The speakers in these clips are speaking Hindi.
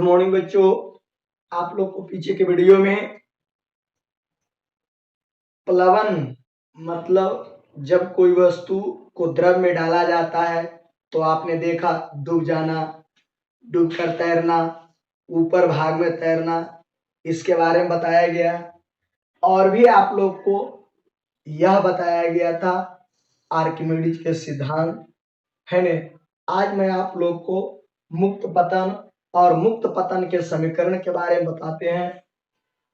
मॉर्निंग बच्चों। आप लोग को पीछे के वीडियो में प्लवन मतलब जब कोई वस्तु को द्रव में डाला जाता है तो आपने देखा डूब जाना, डूब कर तैरना, ऊपर भाग में तैरना, इसके बारे में बताया गया। और भी आप लोग को यह बताया गया था आर्किमिडीज के सिद्धांत, है ने। आज मैं आप लोग को मुक्त पतन और मुक्त पतन के समीकरण के बारे में बताते हैं।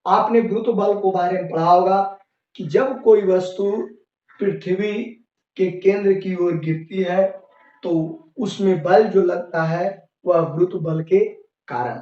आपने गुरुत्व बल को बारे में पढ़ा होगा कि जब कोई वस्तु पृथ्वी के केंद्र की ओर गिरती है तो उसमें बल जो लगता है वह गुरुत्व बल के कारण,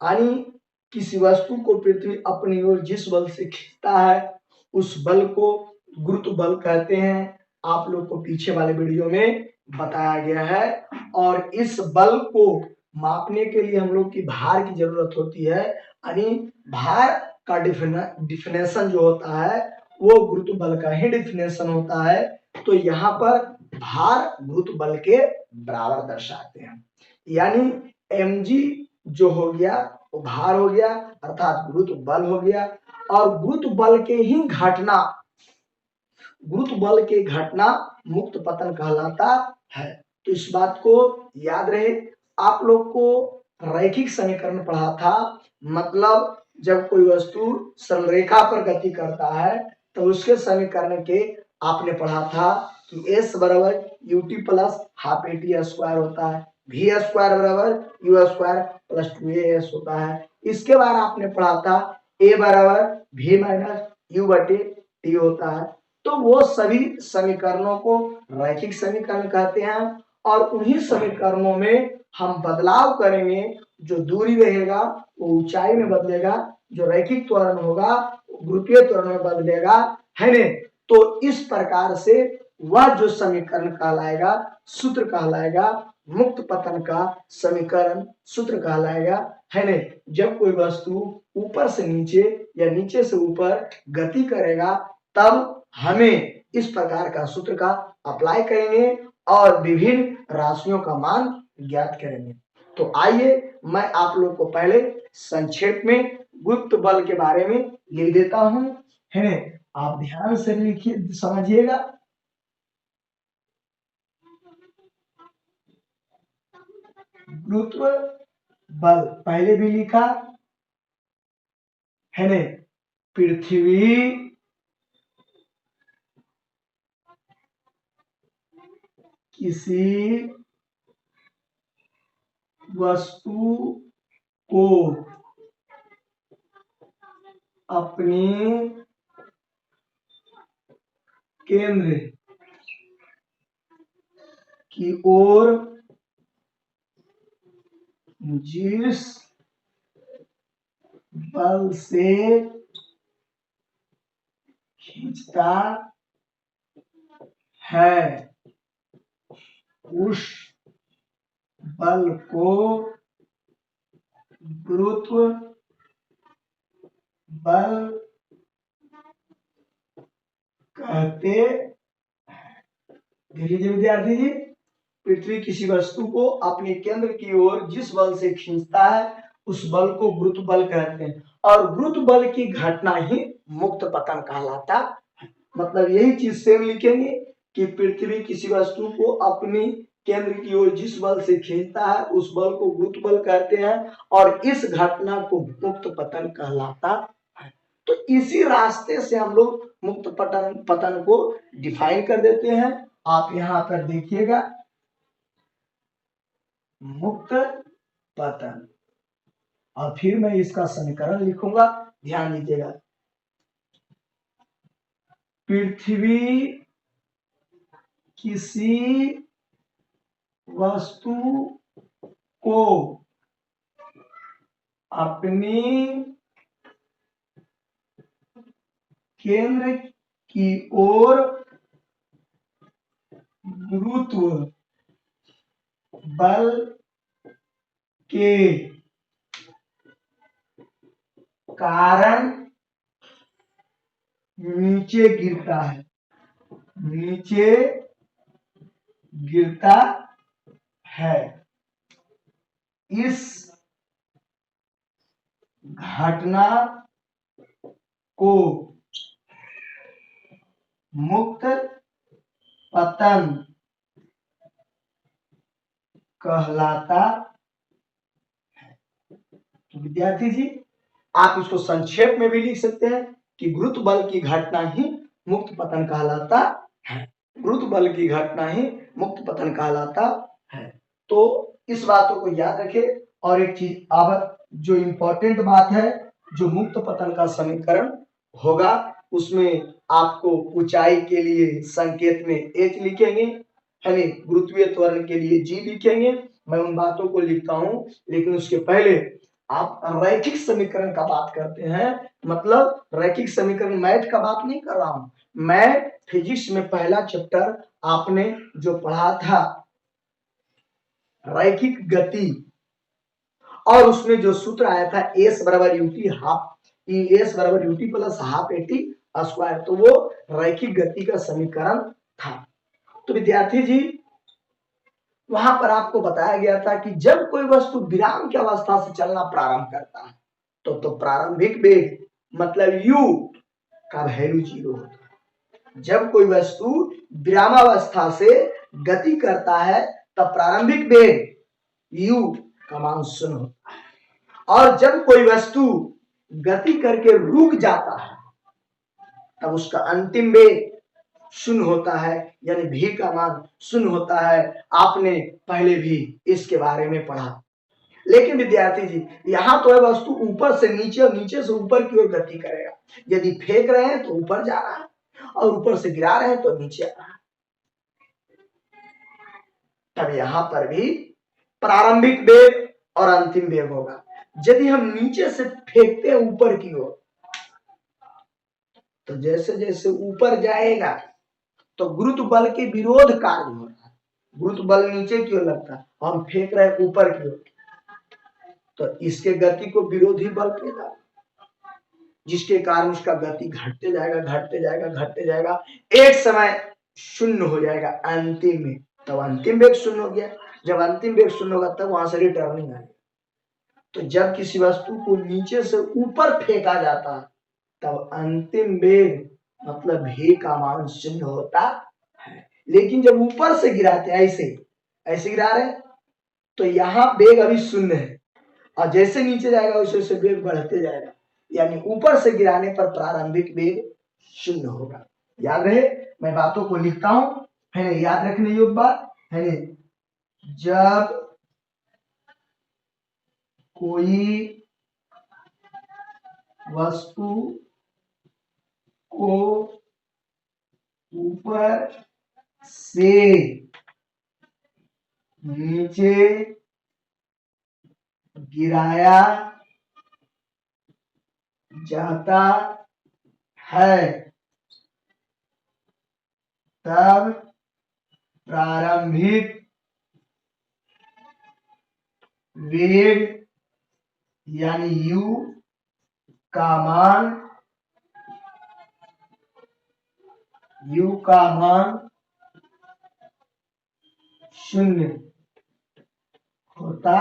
यानी किसी वस्तु को पृथ्वी अपनी ओर जिस बल से खींचता है उस बल को गुरुत्व बल कहते हैं। आप लोग को पीछे वाले वीडियो में बताया गया है। और इस बल को मापने के लिए हम लोग की भार की जरूरत होती है, यानी भार का डिफिनेशन जो होता है वो गुरुत्व बल का ही डिफिनेशन होता है। तो यहाँ पर भार गुरुत्व बल के बराबर दर्शाते हैं, यानी mg जो हो गया वो भार हो गया अर्थात गुरुत्व बल हो गया। और गुरुत्व बल के ही घटना, गुरुत्व बल के घटना मुक्त पतन कहलाता है। तो इस बात को याद रहे। आप लोग को रैखिक समीकरण पढ़ा था, मतलब जब कोई वस्तु सरल रेखा पर गति करता है तो उसके समीकरण के आपने पढ़ा था कि s बराबर ut plus half eighty square होता है, v स्क्वायर बराबर u स्क्वायर प्लस 2as होता है। इसके बाद आपने पढ़ा था a बराबर v माइनस u बटे t होता है। तो वो सभी समीकरणों को रैखिक समीकरण कहते हैं और उन्हीं समीकरणों में हम बदलाव करेंगे। जो दूरी रहेगा वो ऊंचाई में बदलेगा, जो रैखिक त्वरण होगा वो गुरुत्वीय त्वरण में बदलेगा, है ने। तो इस प्रकार से वह जो समीकरण कहलाएगा सूत्र कहलाएगा, मुक्त पतन का समीकरण सूत्र कहलाएगा, है ने। जब कोई वस्तु ऊपर से नीचे या नीचे से ऊपर गति करेगा तब हमें इस प्रकार का सूत्र का अप्लाई करेंगे और विभिन्न राशियों का मान ज्ञात करेंगे। तो आइए मैं आप लोग को पहले संक्षेप में गुरुत्व बल के बारे में लिख देता हूं, है। आप ध्यान से लिखिए, समझिएगा। गुरुत्व बल पहले भी लिखा है ने। पृथ्वी किसी वस्तु को अपनी केंद्र की ओर जिस बल से खींचता है उस बल को गुरुत्व बल कहते हैं। लीजिए विद्यार्थी जी, पृथ्वी किसी वस्तु को अपने केंद्र की ओर जिस बल से खींचता है उस बल को गुरुत्व बल कहते हैं और गुरुत्व बल की घटना ही मुक्त पतन कहलाता है। मतलब यही चीज सेम लिखेंगे कि पृथ्वी किसी वस्तु को अपनी केंद्र की ओर जिस बल से खींचता है उस बल को गुरुत्व बल कहते हैं और इस घटना को मुक्त पतन कहलाता है। तो इसी रास्ते से हम लोग मुक्त पतन को डिफाइन कर देते हैं। आप यहां पर देखिएगा, मुक्त पतन, और फिर मैं इसका समीकरण लिखूंगा, ध्यान दीजिएगा। पृथ्वी किसी वस्तु को अपनी केंद्र की ओर गुरुत्व बल के कारण नीचे गिरता है, नीचे गिरता है। इस घटना को मुक्त पतन कहलाता है। तो विद्यार्थी जी, आप इसको संक्षेप में भी लिख सकते हैं कि गुरुत्व बल की घटना ही मुक्त पतन कहलाता है। गुरुत्व बल की घटना ही मुक्त पतन कहलाता है। तो इस बातों को याद रखें। और एक चीज, अब जो इंपॉर्टेंट बात है, जो मुक्त पतन का समीकरण होगा उसमें आपको ऊंचाई के लिए संकेत में एच लिखेंगे, है नहीं, गुरुत्वीय त्वरण के लिए जी लिखेंगे। मैं उन बातों को लिखता हूं, लेकिन उसके पहले आप रैखिक समीकरण का बात करते हैं। मतलब रैखिक समीकरण, मैथ का बात नहीं कर रहा हूं मैं। फिजिक्स में पहला चैप्टर आपने जो पढ़ा था रैखिक गति, और उसमें जो सूत्र आया था एस बराबर यूटी हाफ, एस बराबर UT plus half eighty square, तो वो रैखिक गति का समीकरण था। तो विद्यार्थी जी, वहां पर आपको बताया गया था कि जब कोई वस्तु विराम की अवस्था से चलना प्रारंभ करता है तो प्रारंभिक वेग मतलब u का वैल्यू 0 होता है। जब कोई वस्तु विरामावस्था से गति करता है तब प्रारंभिक वेग u का मान 0 होता है। और जब कोई वस्तु गति करके रुक जाता है तब उसका अंतिम वेग 0 होता है, यानी v का मान 0 होता है। आपने पहले भी इसके बारे में पढ़ा। लेकिन विद्यार्थी जी, यहाँ तो है वस्तु ऊपर से नीचे और नीचे से ऊपर की ओर गति करेगा। यदि फेंक रहे हैं तो ऊपर जा रहा है और ऊपर से गिरा रहे हैं तो नीचे आ रहा है। तब यहां पर भी प्रारंभिक वेग और अंतिम वेग होगा। यदि हम नीचे से फेंकते हैं ऊपर की ओर, तो जैसे जैसे ऊपर जाएगा तो गुरुत्व बल के विरोध कार्य हो रहा है। गुरुत्व बल नीचे की ओर लगता है, हम फेंक रहे हैं ऊपर की ओर, तो इसके गति को विरोधी बल देगा, जिसके कारण उसका गति घटते जाएगा घटते जाएगा घटते जाएगा, एक समय शून्य हो जाएगा अंतिम में। तब अंतिम वेग शून्य हो गया। जब अंतिम वेग शून्य होगा तब वहां से रिटर्निंग आएगा। तो जब किसी वस्तु को नीचे से ऊपर फेंका जाता है तब अंतिम वेग मतलब v का मान 0 होता है। लेकिन जब ऊपर से गिराते हैं, ऐसे ऐसे गिरा रहे हैं, तो यहाँ वेग अभी 0 है और जैसे नीचे जाएगा वैसे वैसे वेग बढ़ते जाएगा, यानी ऊपर से गिराने पर प्रारंभिक वेग 0 होगा। याद रहे, मैं बातों को लिखता हूं, है ना, याद रखने योग्य बात है ना। जब कोई वस्तु को ऊपर से नीचे गिराया जाता है तब प्रारंभिक वेग यानी u का मान 0 होता।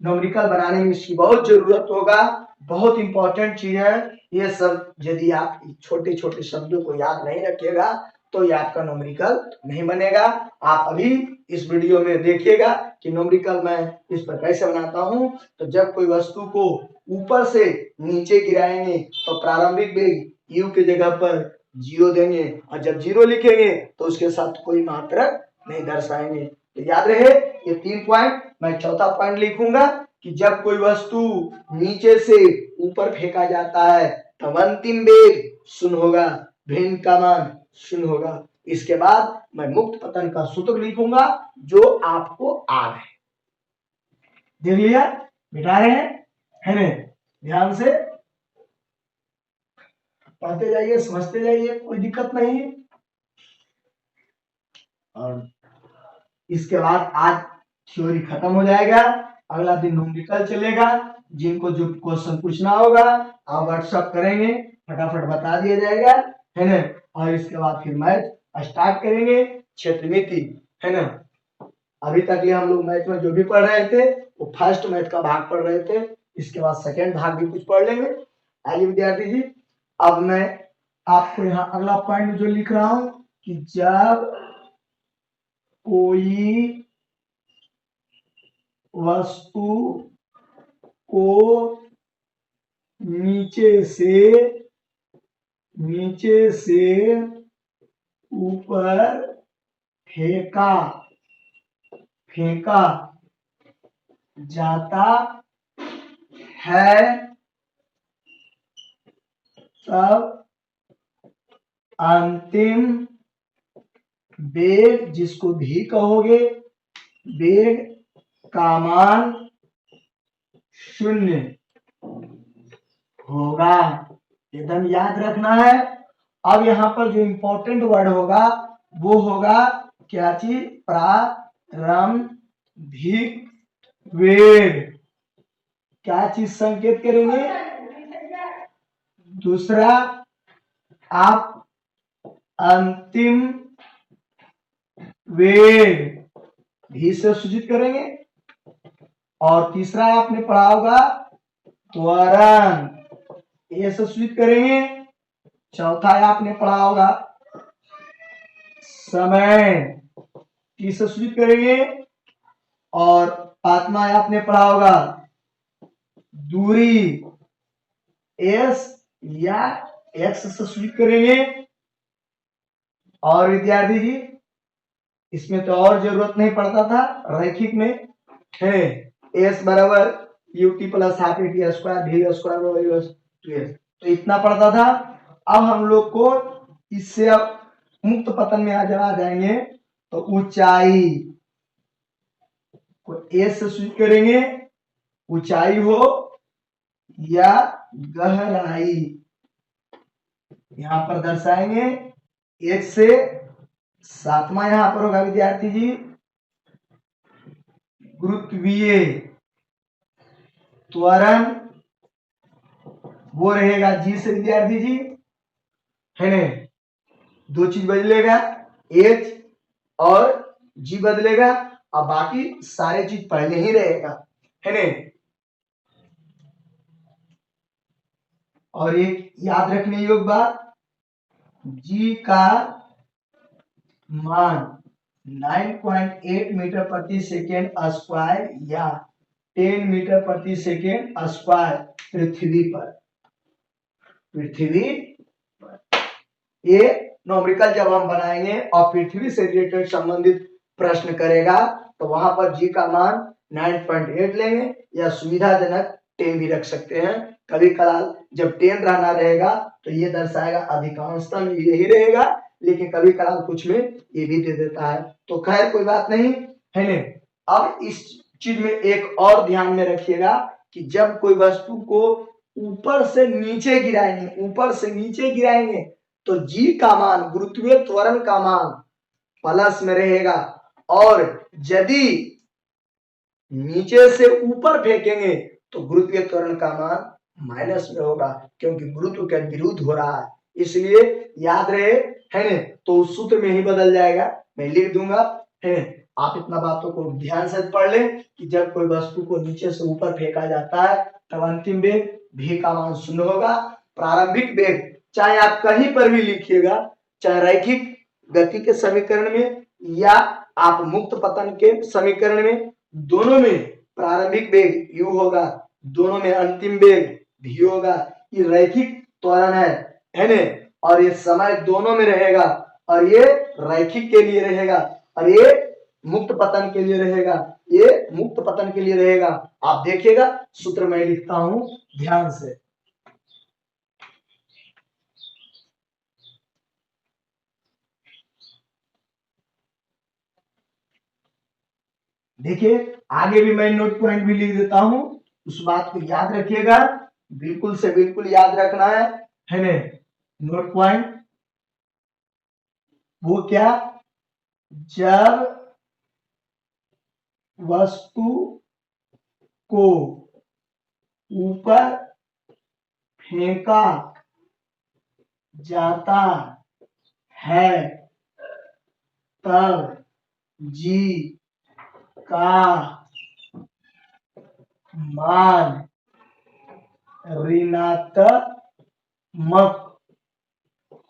न्यूमेरिकल बनाने में इसकी बहुत जरूरत होगा, बहुत इंपॉर्टेंट चीज है ये सब। यदि आप छोटे छोटे शब्दों को याद नहीं रखिएगा तो ये आपका न्यूमेरिकल नहीं बनेगा। आप अभी इस वीडियो में देखिएगा कि न्यूमेरिकल मैं इस पर कैसे बनाता हूं। तो जब कोई वस्तु को ऊपर से नीचे गिराएंगे तो प्रारंभिक वेग u की जगह पर 0 देंगे, और जब 0 लिखेंगे तो उसके साथ कोई मात्रक नहीं दर्शाएंगे। तो याद रहे ये 3 पॉइंट। मैं चौथा पॉइंट लिखूंगा कि जब कोई वस्तु नीचे से ऊपर फेंका जाता है तब अंतिम वेग 0 होगा, v का मान 0 होगा। इसके बाद मैं मुक्त पतन का सूत्र लिखूंगा जो आपको आ रहा है। देख लिया, मिटा रहे हैं, है ना, ध्यान से पढ़ते जाइए, समझते जाइए, कोई दिक्कत नहीं है। और इसके बाद आज थ्योरी खत्म हो जाएगा, अगला दिन न्यूमेरिकल चलेगा। जिनको जो क्वेश्चन पूछना होगा आप व्हाट्सएप करेंगे, फटाफट बता दिया जाएगा, है ना। और इसके बाद फिर मैथ स्टार्ट करेंगे, क्षेत्रमिति, है ना। अभी तक ये हम लोग मैथ में जो भी पढ़ रहे थे वो फर्स्ट मैथ का भाग पढ़ रहे थे। इसके बाद सेकेंड भाग भी कुछ पढ़ लेंगे। आइए विद्यार्थी जी, अब मैं आपको यहाँ अगला पॉइंट जो लिख रहा हूं कि जब कोई वस्तु को नीचे से ऊपर फेंका जाता है तब अंतिम वेग, जिसको भी कहोगे, वेग का मान 0 होगा। एकदम याद रखना है। अब यहाँ पर जो इंपॉर्टेंट वर्ड होगा वो होगा क्या चीज? प्रारंभिक वेग। क्या चीज संकेत करेंगे? दूसरा, आप अंतिम वेग भी से सूचित करेंगे। और तीसरा आपने पढ़ा होगा त्वरण, ये से सूचित करेंगे। चौथा आपने पढ़ा होगा समय, टी से सूचित करेंगे। और पांचवा आपने पढ़ा होगा दूरी, एस या एक्स से सूचित करेंगे। और विद्यार्थी जी, इसमें तो और जरूरत नहीं पड़ता था, रैखिक में है एस बराबर UT plus half eighty square D square 2s, तो इतना पड़ता था। अब हम लोग को इससे अब मुक्त पतन में आ जाएंगे तो ऊंचाई को ए से सूचित करेंगे, ऊंचाई हो या गहराई, यहां पर दर्शाएंगे। एक से सातवां यहां पर होगा विद्यार्थी जी गुरुत्वीय त्वरण, वो रहेगा जी से विद्यार्थी जी, है ना? दो चीज बदलेगा, एच और जी बदलेगा, और बाकी सारे चीज पहले ही रहेगा, है ना? और एक याद रखने योग्य बात, जी का मान 9.8 मीटर प्रति सेकेंड स्क्वायर या 10 मीटर प्रति सेकेंड स्क्वायर पृथ्वी ये नॉमेरिकल जब हम बनाएंगे और पृथ्वी से रिलेटेड संबंधित प्रश्न करेगा तो वहां पर जी का मान 9.8 लेंगे या सुविधाजनक 10 भी रख सकते हैं। कभी कभार जब 10 रहना रहेगा तो ये दर्शाएगा अधिकांशतः में यही रहेगा, लेकिन कभी कभार कुछ में ये भी दे देता है, तो खैर कोई बात नहीं, है ना? अब इस चीज में एक और ध्यान में रखिएगा कि जब कोई वस्तु को ऊपर से नीचे गिराएंगे तो जी का मान, गुरुत्वीय त्वरण का मान प्लस में रहेगा, और यदि नीचे से ऊपर फेंकेंगे तो गुरुत्वीय त्वरण का मान माइनस में होगा, क्योंकि गुरुत्व के विरुद्ध हो रहा है, इसलिए याद रहे, है ना? तो उस सूत्र में ही बदल जाएगा, मैं लिख दूंगा, है ना? आप इतना बातों को ध्यान से पढ़ लें कि जब कोई वस्तु को नीचे से ऊपर फेंका जाता है तब अंतिम वेग v का मान 0 होगा। प्रारंभिक वेग चाहे आप कहीं पर भी लिखिएगा, चाहे रैखिक गति के समीकरण में या आप मुक्त पतन के समीकरण में, दोनों में प्रारंभिक वेग u होगा, दोनों में अंतिम वेग v होगा। ये रैखिक त्वरण है ना? और ये समय दोनों में रहेगा, और ये रैखिक के लिए रहेगा और ये मुक्त पतन के लिए रहेगा, ये मुक्त पतन के लिए रहेगा। आप देखिएगा सूत्र मैं लिखता हूं ध्यान से, देखिए आगे भी मैं नोट पॉइंट भी लिख देता हूं, उस बात को याद रखिएगा, बिल्कुल से बिल्कुल याद रखना है ना? नोट पॉइंट वो क्या? जब वस्तु को ऊपर फेंका जाता है तब जी का मान ऋणात्मक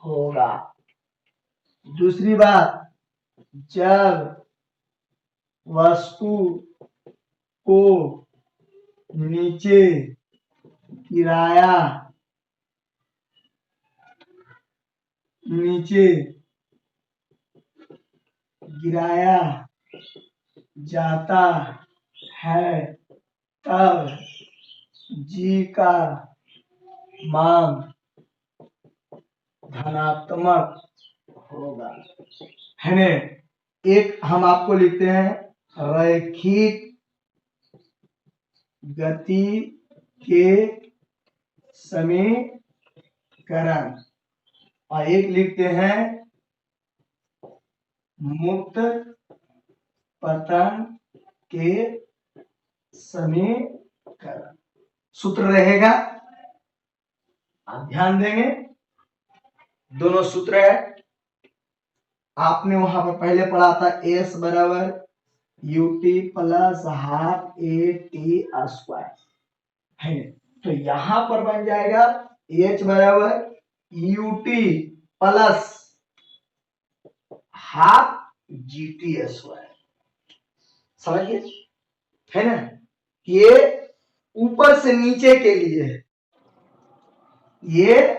होगा। दूसरी बात, जब वस्तु को नीचे गिराया जाता है तब जी का मान धनात्मक होगा, है ने। एक हम आपको लिखते हैं रैखिक गति के समीकरण, और एक लिखते हैं मुक्त पतन के समीकरण। सूत्र रहेगा, आप ध्यान देंगे, दोनों सूत्र है। आपने वहां पर पहले पढ़ा था S बराबर ut plus half A T square, है। तो यहां पर बन जाएगा H बराबर ut plus half G T square, समझिए, है ना। ये ऊपर से नीचे के लिए है, ये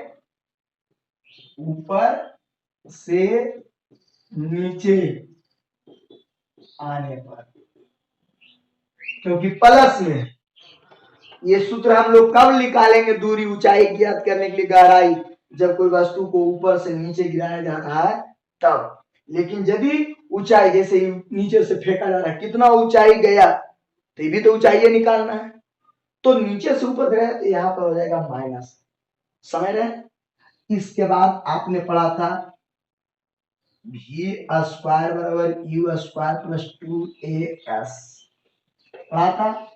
ऊपर से नीचे आने पर, क्योंकि प्लस में ये सूत्र हम लोग कब निकालेंगे, दूरी ऊंचाई ज्ञात करने के लिए, गहराई, जब कोई वस्तु को ऊपर से नीचे गिराया जा रहा है तब। लेकिन यदि ऊंचाई जैसे नीचे से फेंका जा रहा है, कितना ऊंचाई गया, तो ये भी तो ऊंचाई निकालना है, तो नीचे से ऊपर गया तो यहाँ पर हो जाएगा माइनस, समझ रहे। इसके बाद आपने पढ़ा था v स्क्वायर बराबर u स्क्वायर प्लस 2as पढ़ा था।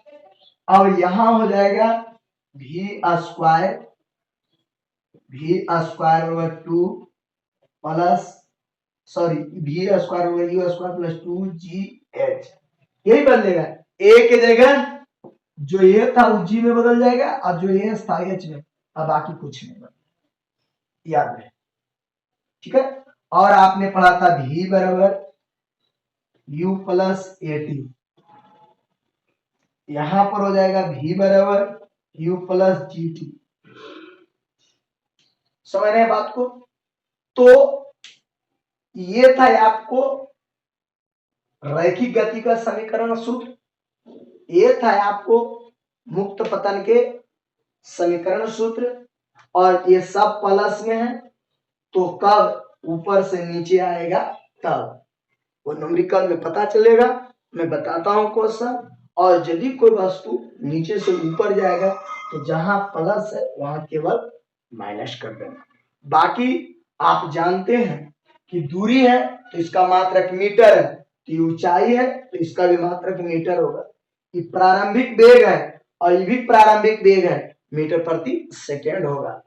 अब यहां हो जाएगा v स्क्वायर बराबर 2 प्लस v स्क्वायर बराबर u स्क्वायर प्लस 2gh, यही बदलेगा। a के जगह जो ये था वो g में बदल जाएगा, और जो ये था h में, अब बाकी कुछ नहीं बदल, याद रहे, ठीक है। और आपने पढ़ा था v बराबर u प्लस ए टी, यहां पर हो जाएगा v बराबर u प्लस जी टी, समझ रहे हैं बात को। तो ये था आपको रैखिक गति का समीकरण सूत्र, ये था आपको मुक्त पतन के समीकरण सूत्र, और ये सब प्लस में है, तो कब ऊपर से नीचे आएगा तब वो न्यूमेरिकल में पता चलेगा। मैं बताता हूं क्वेश्चन, और यदि कोई वस्तु नीचे से ऊपर जाएगा तो जहां प्लस है वहां केवल माइनस कर देना। बाकी आप जानते हैं कि दूरी है तो इसका मात्रक मीटर है, तो ऊंचाई है तो इसका भी मात्रक मीटर होगा। ये प्रारंभिक वेग है और ये भी प्रारंभिक वेग है, मीटर प्रति सेकेंड होगा।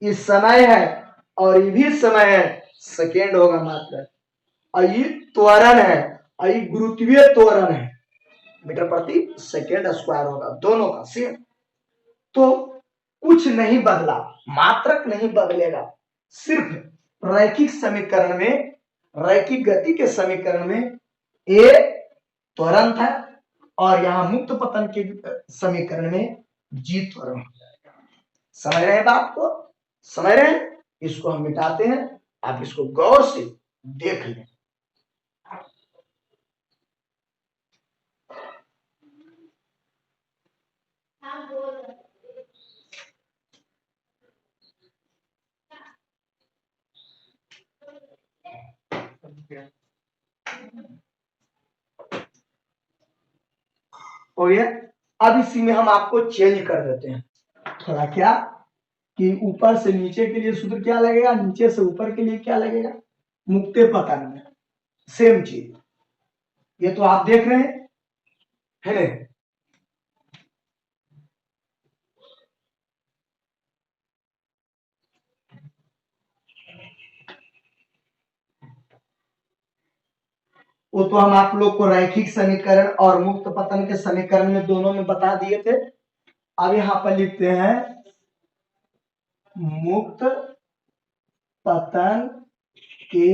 ये समय है और ये भी समय है, सेकेंड होगा मात्रक। और ये त्वरण है और ये गुरुत्वीय त्वरण है, मीटर प्रति सेकेंड स्क्वायर होगा, दोनों का सेम। तो कुछ नहीं बदला, मात्रक नहीं बदलेगा, सिर्फ रैखिक समीकरण में, रैखिक गति के समीकरण में ए त्वरण था, और यहां मुक्त पतन के समीकरण में जी त्वरण हो जाएगा। समझ रहे हैं बात को, समझ रहे हैं। इसको हम मिटाते हैं, आप इसको गौर से देख लें। हो गया। अब इसी में हम आपको चेंज कर देते हैं थोड़ा, क्या कि ऊपर से नीचे के लिए सूत्र क्या लगेगा, नीचे से ऊपर के लिए क्या लगेगा, मुक्ते पतन में सेम चीज, ये तो आप देख रहे हैं, है ना। वो तो हम आप लोग को रैखिक समीकरण और मुक्त पतन के समीकरण में दोनों में बता दिए थे। अब यहाँ पर लिखते हैं मुक्त पतन के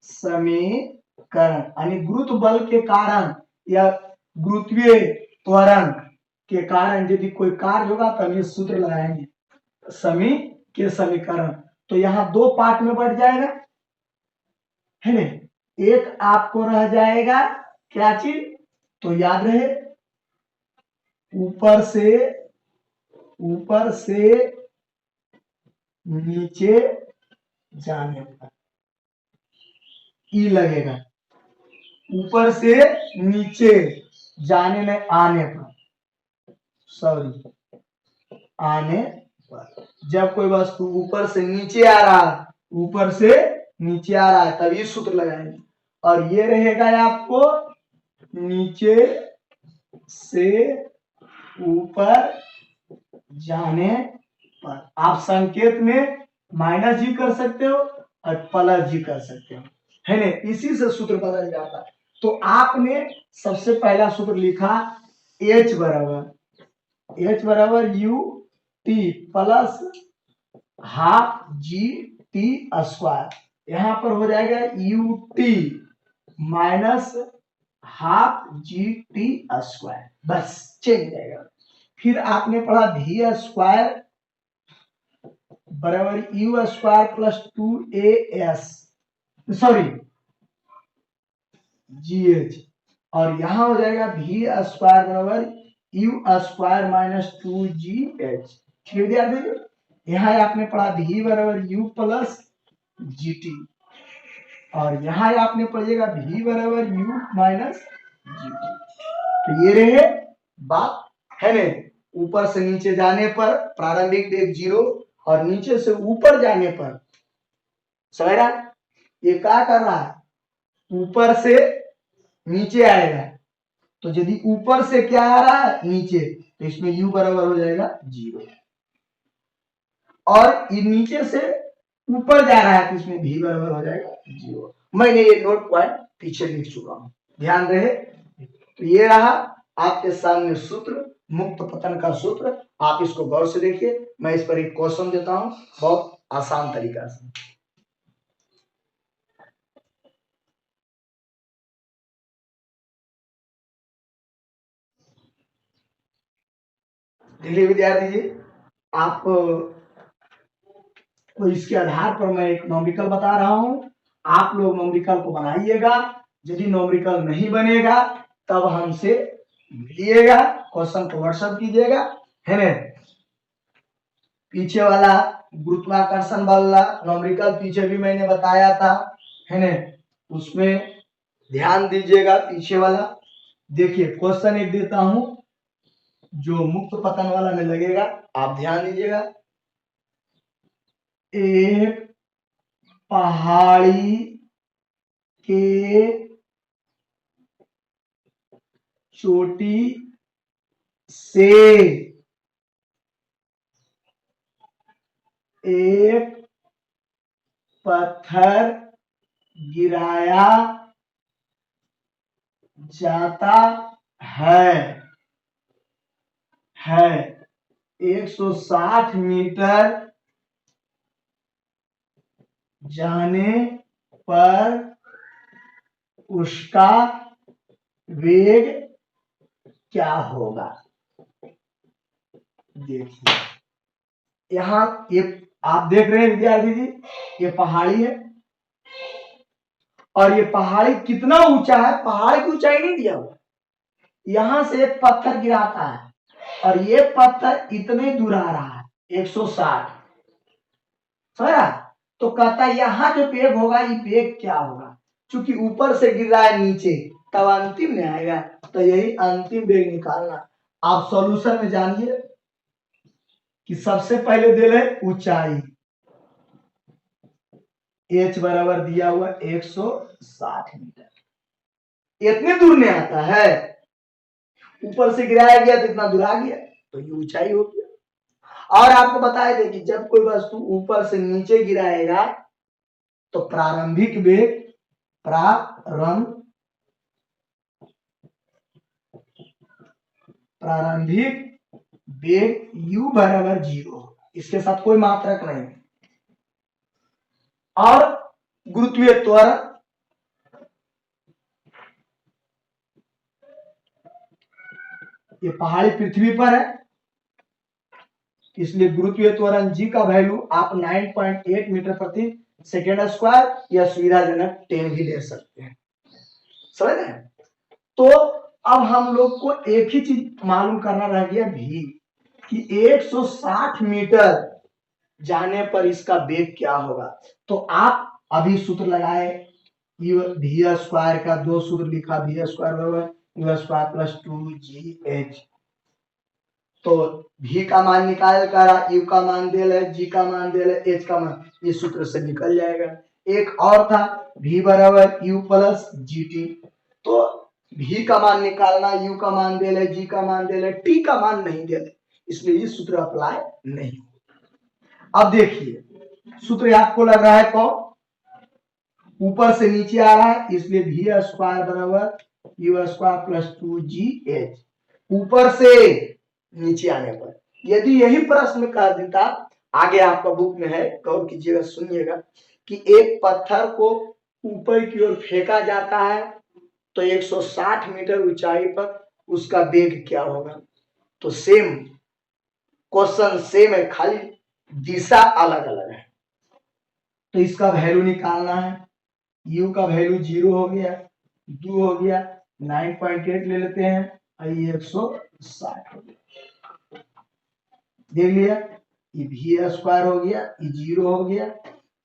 समीकरण, यानी गुरुत्व बल के कारण या गुरुत्वीय त्वरण के कारण यदि कोई कार्य होगा तो हम ये सूत्र लगाएंगे समी के समीकरण। तो यहाँ दो पार्ट में बढ़ जाएगा, है ना। एक आपको रह जाएगा क्या चीज, तो याद रहे ऊपर से नीचे जाने पर ई लगेगा, ऊपर से नीचे जाने में आने पर, सॉरी आने पर, जब कोई वस्तु ऊपर से नीचे आ रहा है, ऊपर से नीचे आ रहा है तभी सूत्र लगाएंगे। और ये रहेगा आपको नीचे से ऊपर जाने पर। आप संकेत में माइनस जी कर सकते हो और प्लस जी कर सकते हो, है ना, इसी से सूत्र बदल जाता है। तो आपने सबसे पहला सूत्र लिखा H बराबर U T plus half G T square, यहां पर हो जाएगा U T minus half G T square, बस चेंज जाएगा। फिर आपने पढ़ा भी स्क्वायर बराबर you square plus 2as, sorry GH, और यहां हो जाएगा भी स्क्वायर बराबर यू स्क्वायर माइनस 2GH। ठीक है विद्यार्थी, यहाँ आपने पढ़ा भी बराबर यू प्लस GT, और यहाँ आपने पढ़िएगा भी बराबर यू माइनस GT। तो ये रहे बात, है ने। ऊपर से नीचे जाने पर प्रारंभिक वेग 0 और नीचे से ऊपर जाने पर, समझ रहा, ये क्या कर रहा है, ऊपर से नीचे आएगा, तो यदि ऊपर से क्या आ रहा है नीचे, तो इसमें u बराबर हो जाएगा 0, और ये नीचे से ऊपर जा रहा है तो इसमें v बराबर हो जाएगा 0। मैंने ये नोट पॉइंट पीछे लिख चुका हूं, ध्यान रहे। तो ये रहा आपके सामने सूत्र, मुक्त पतन का सूत्र, आप इसको गौर से देखिए। मैं इस पर एक क्वेश्चन देता हूं बहुत आसान तरीका से। देखिए विद्यार्थी जी, आप तो इसके आधार पर मैं एक नॉमरिकल बता रहा हूं, आप लोग नॉमरिकल को बनाइएगा। यदि नॉमरिकल नहीं बनेगा तब हमसे मिलिएगा, क्वेश्चन को व्हाट्सएप कीजिएगा, है ना। पीछे वाला गुरुत्वाकर्षण वाला नॉमरिकल पीछे भी मैंने बताया था, है ना, उसमें ध्यान दीजिएगा पीछे वाला। देखिए क्वेश्चन एक देता हूं जो मुक्त पतन वाला में लगेगा, आप ध्यान दीजिएगा। एक पहाड़ी के चोटी से एक पत्थर गिराया जाता है 160 मीटर जाने पर उसका वेग क्या होगा। देखिए यहां ये आप देख रहे हैं विद्यार्थी जी, ये पहाड़ी है, और ये पहाड़ी कितना ऊंचा है, पहाड़ की ऊंचाई नहीं दिया हुआ, यहां से एक पत्थर गिराता है और ये पत्थर इतने दूर आ रहा है 160, समझा। तो कहता है यहाँ जो वेग होगा ये वेग क्या होगा, क्योंकि ऊपर से गिर रहा है नीचे तब अंतिम में आएगा, तो यही अंतिम वेग निकालना। आप सॉल्यूशन में जानिए कि सबसे पहले दे रहे ऊंचाई, h बराबर दिया हुआ 160 मीटर, इतने दूर नहीं आता है, ऊपर से गिराया गया तो इतना दूर आ गया, तो ये ऊंचाई हो गया। और आपको बताए थे कि जब कोई वस्तु ऊपर से नीचे गिराएगा तो प्रारंभिक वेग प्रारंभिक वेग u बराबर 0, इसके साथ कोई मात्रक नहीं। और गुरुत्वीय त्वरण, ये पहाड़ी पृथ्वी पर है, इसलिए गुरुत्वीय त्वरण जी का वैल्यू आप 9.8 मीटर प्रति सेकेंड स्क्वायर या सुविधाजनक 10 भी ले सकते हैं। समझ रहे हैं? तो अब हम लोग को एक ही चीज मालूम करना रह गया भी, कि 160 मीटर जाने पर इसका वेग क्या होगा। तो आप अभी सूत्र लगाए, वी स्क्वायर का दो सूत्र लिखा, वी स्क्वायर बराबर यू स्क्वायर प्लस 2GH। तो v का मान निकाल कर u का मान दे ले, g का मान दे ले, h का मान, इस सूत्र से निकल जाएगा। एक और था v बराबर u प्लस GT। तो v का मान निकालना, u का मान दे ले, g का मान दे ले, t का मान नहीं दे ले, इसलिए ये सूत्र अप्लाई नहीं। अब देखिए सूत्र आपको लग रहा है कौन, ऊपर से नीचे आ रहा है, इसलिए वी स्क्वायर बराबर यू स्क्वायर प्लस 2GH। ऊपर से नीचे आने पर, यदि यही प्रश्न कर देता, आगे आपका बुक में है, गौर कीजिएगा, सुनिएगा, कि एक पत्थर को ऊपर की ओर फेंका जाता है तो 160 मीटर ऊंचाई पर उसका वेग क्या होगा। तो सेम क्वेश्चन सेम है, खाली दिशा अलग अलग है। तो इसका वैल्यू निकालना है, u का वैल्यू 0 हो गया, 2 हो गया, 9.8 ले लेते हैं, 160 हो गया, देख लिया, ये वी स्क्वायर हो गया, ये 0 हो गया,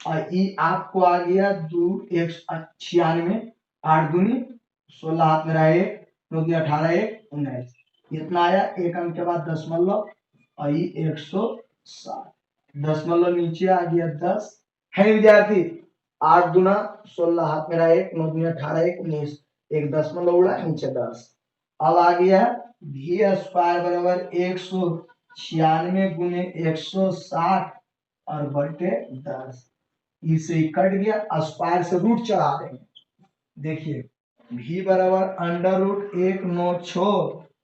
और ये आपको आ गया 2 196, 8 दूनी 16, हाथ में रहा 1, 9 दूनी 18, 1 19, इतना आया। एक अंक के बाद दशमलव, और ये 160, दशमलव नीचे आ गया 10 है विद्यार्थी, 8 दूना 16, हाथ में रहा 1, 9 दूनी 18, 1 19, एक दशमलव उड़ा नीचे 10। अब आ गया वी स्क्वायर बराबर 196 गुने 160 और बटे 10, इसे कट गया, स्क्वायर से रूट चढ़ा देंगे। देखिए v बराबर अंडर रूट 196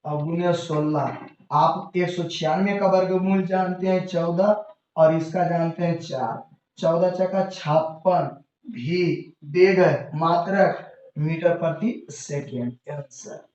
और गुने 16, आप 196 का वर्गमूल जानते हैं 14, और इसका जानते हैं 4, 14 चका 56, भी वेग है मात्रक मीटर प्रति सेकेंड। आंसर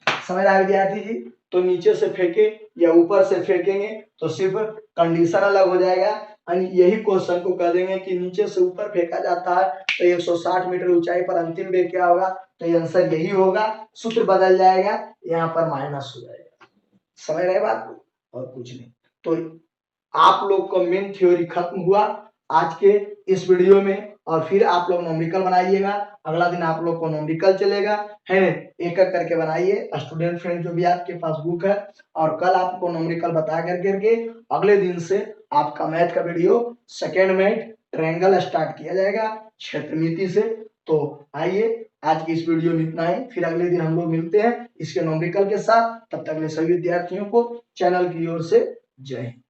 समझ आया विद्यार्थी जी। तो नीचे से फेंके या ऊपर से फेंकेंगे तो सिर्फ कंडीशन अलग हो जाएगा, यही क्वेश्चन को कह देंगे कि नीचे से ऊपर फेंका जाता है तो 160 मीटर ऊंचाई पर अंतिम वेग क्या होगा, तो ये आंसर यही होगा, सूत्र बदल जाएगा, यहाँ पर माइनस हो जाएगा। समझ रहे बात को, और कुछ नहीं। तो आप लोग को मेन थ्योरी खत्म हुआ आज के इस वीडियो में, और फिर आप लोग न्यूमेरिकल बनाइएगा, अगला दिन आप लोग को न्यूमेरिकल चलेगा, है ना, एक एक करके बनाइए स्टूडेंट फ्रेंड जो भी आपके पास बुक है, और कल आपको न्यूमेरिकल बता करके अगले दिन से आपका मैथ का video second math triangle start किया जाएगा क्षेत्रमिति से। तो आइए आज की इस वीडियो में इतना ही, फिर अगले दिन हम लोग मिलते हैं इसके न्यूमेरिकल के साथ। तब तक सभी विद्यार्थियों को चैनल की ओर से जय हिंद।